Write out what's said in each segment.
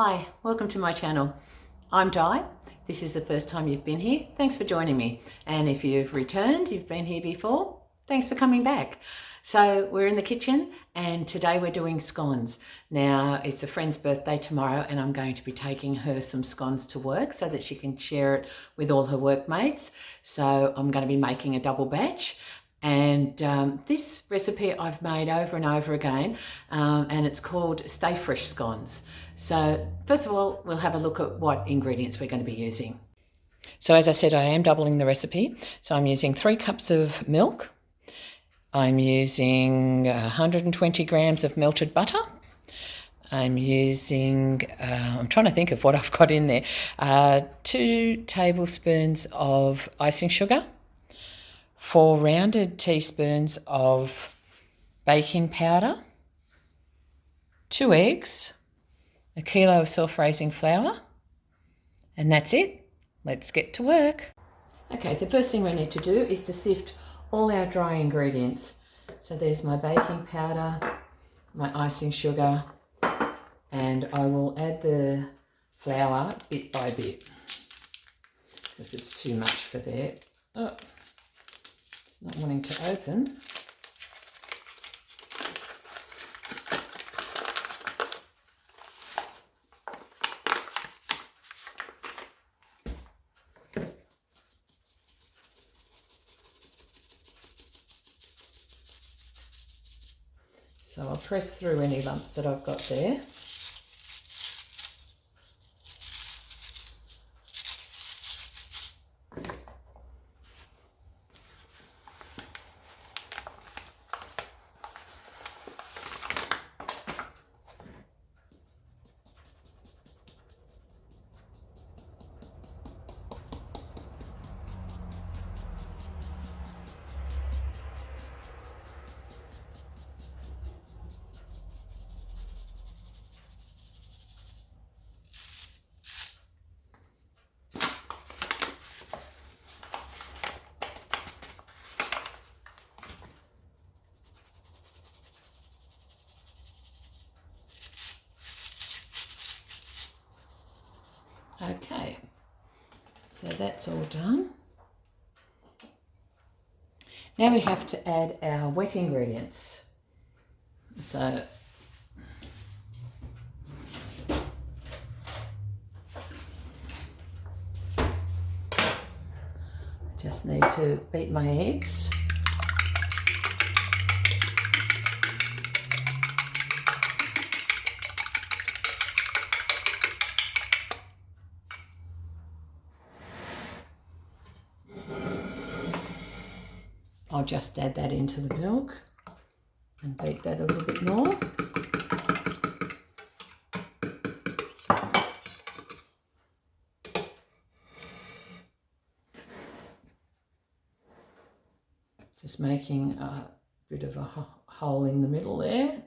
Hi, welcome to my channel. I'm Di. This is the first time you've been here. Thanks for joining me. And if you've returned, you've been here before, thanks for coming back. So we're in the kitchen and today we're doing scones. Now it's a friend's birthday tomorrow and I'm going to be taking her some scones to work so that she can share it with all her workmates. So I'm going to be making a double batch. And this recipe I've made over and over again, and it's called Stay Fresh Scones. So first of all, we'll have a look at what ingredients we're going to be using. So as I said, I am doubling the recipe. So I'm using 3 cups of milk. I'm using 120 grams of melted butter. I'm using, I'm trying to think of what I've got in there, 2 tablespoons of icing sugar, 4 rounded teaspoons of baking powder, 2 eggs, a kilo of self-raising flour, and that's it. Let's get to work. Okay, the first thing we need to do is to sift all our dry ingredients. So there's my baking powder, my icing sugar, and I will add the flour bit by bit because it's too much for there. Oh, it's not wanting to open. So I'll press through any lumps that I've got there. Okay, so that's all done. Now we have to add our wet ingredients. So just need to beat my eggs. I'll just add that into the milk and beat that a little bit more. Just making a bit of a hole in the middle there.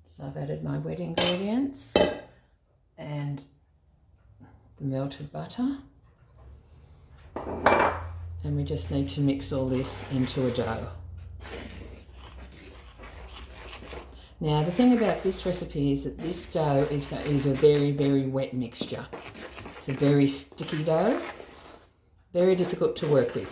So I've added my wet ingredients and the melted butter. And we just need to mix all this into a dough. Now the thing about this recipe is that this dough is a very, very wet mixture. It's a very sticky dough, very difficult to work with.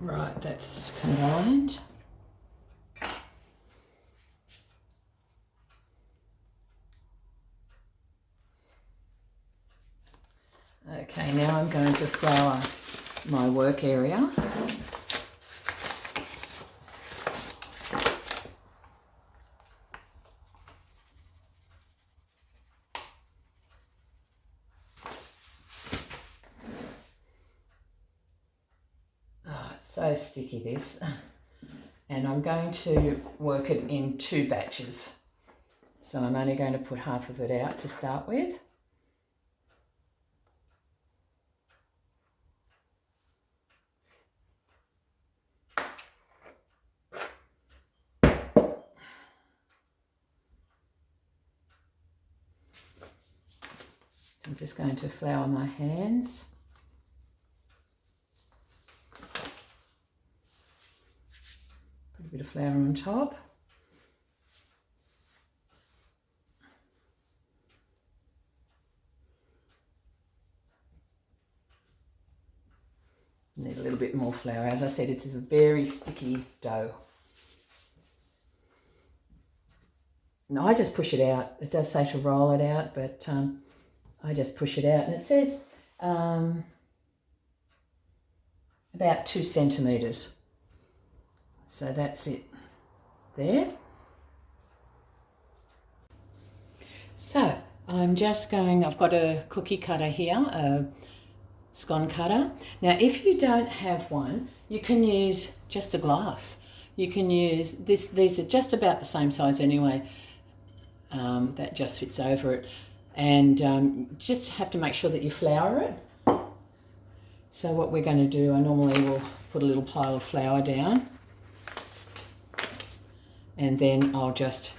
Right, that's combined. Okay, now I'm going to flour my work area. So sticky this, and I'm going to work it in 2 batches. So I'm only going to put half of it out to start with. So I'm just going to flour my hands. Put a bit of flour on top. Need a little bit more flour. As I said, it's a very sticky dough. No, I just push it out. It does say to roll it out, but I just push it out, and it says about 2 centimetres. So that's it there. So I'm just going, I've got a cookie cutter here, a scone cutter. Now if you don't have one, you can use just a glass. You can use this, these are just about the same size anyway. That just fits over it, and just have to make sure that you flour it. So what we're going to do, I normally will put a little pile of flour down, and then I'll just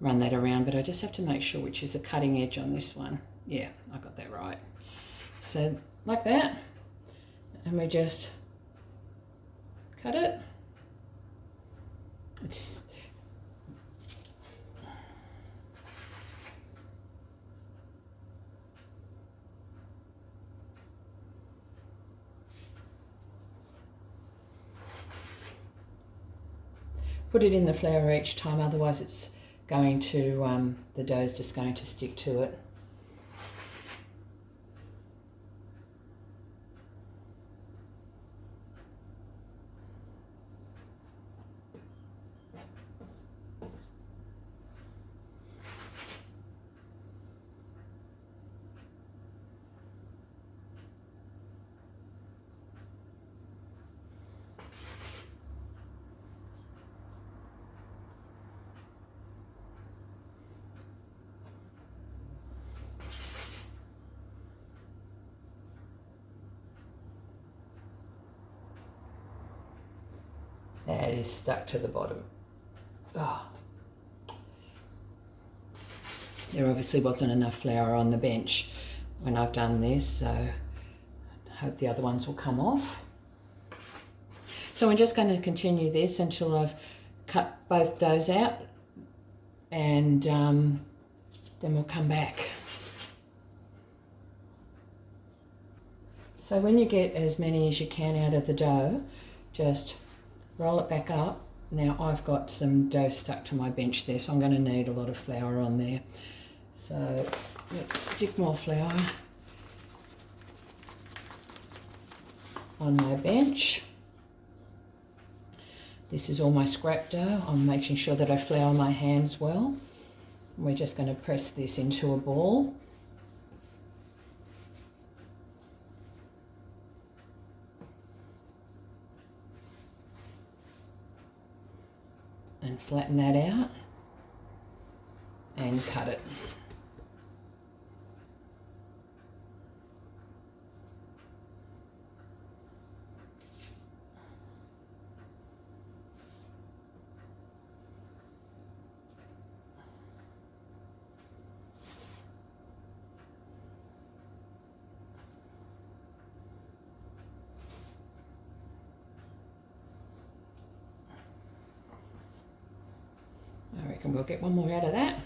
run that around, but I just have to make sure which is the cutting edge on this one. Yeah, I got that right. So like that, and we just cut it. It's put it in the flour each time, otherwise it's going to, the dough's just going to stick to it. That is stuck to the bottom. Oh. There obviously wasn't enough flour on the bench when I've done this, so I hope the other ones will come off. So I'm just going to continue this until I've cut both doughs out, and then we'll come back. So when you get as many as you can out of the dough, just roll it back up. Now I've got some dough stuck to my bench there, so I'm going to need a lot of flour on there. So let's stick more flour on my bench. This is all my scrap dough. I'm making sure that I flour my hands well. We're just going to press this into a ball. And flatten that out and cut it. I reckon we'll get one more out of that.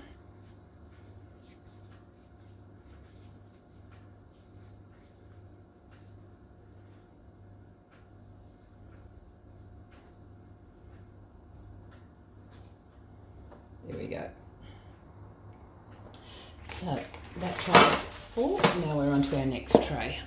There we go. So that tray is full. Now we're on to our next tray.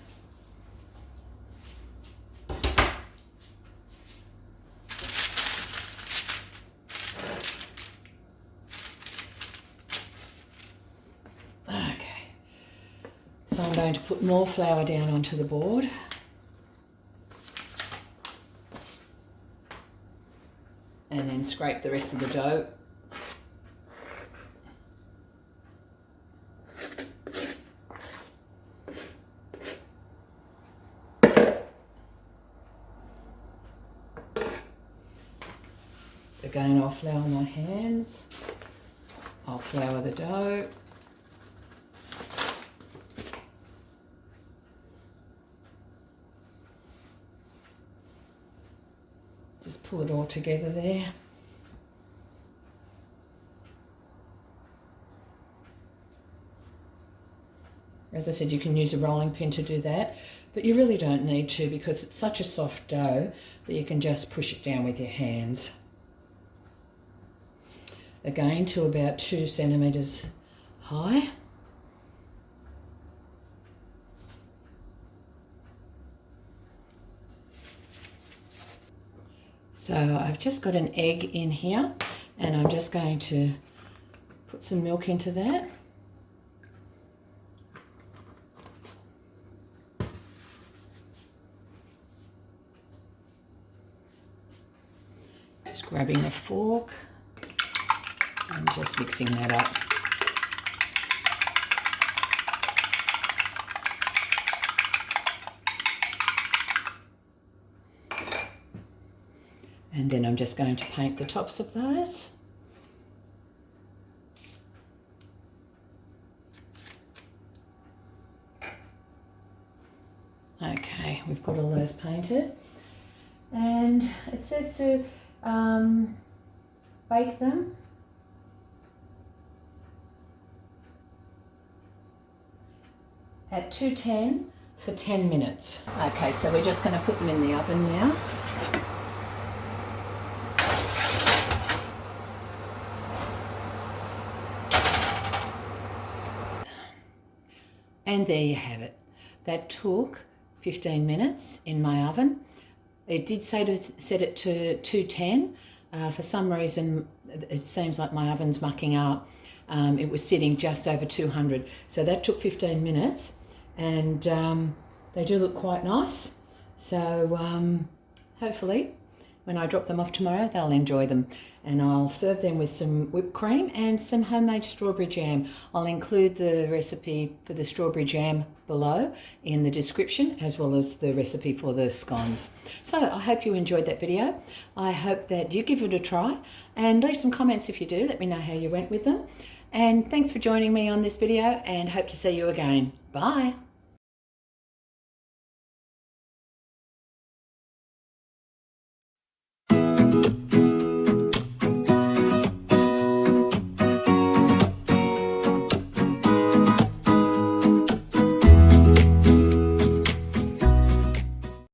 going to put more flour down onto the board. And then scrape the rest of the dough. Again, I'll flour my hands. I'll flour the dough. Just pull it all together there. As I said, you can use a rolling pin to do that, but you really don't need to because it's such a soft dough that you can just push it down with your hands. Again, to about 2 centimetres high. So I've just got an egg in here and I'm just going to put some milk into that. Just grabbing a fork and just mixing that up. And then I'm just going to paint the tops of those. Okay, we've got all those painted. And it says to bake them at 210 for 10 minutes. Okay, so we're just going to put them in the oven now. And there you have it. That took 15 minutes in my oven. It did say to set it to 210. For some reason, it seems like my oven's mucking up. It was sitting just over 200. So that took 15 minutes and they do look quite nice. So hopefully when I drop them off tomorrow, they'll enjoy them. And I'll serve them with some whipped cream and some homemade strawberry jam. I'll include the recipe for the strawberry jam below in the description, as well as the recipe for the scones. So I hope you enjoyed that video. I hope that you give it a try and leave some comments if you do. Let me know how you went with them. And thanks for joining me on this video and hope to see you again. Bye.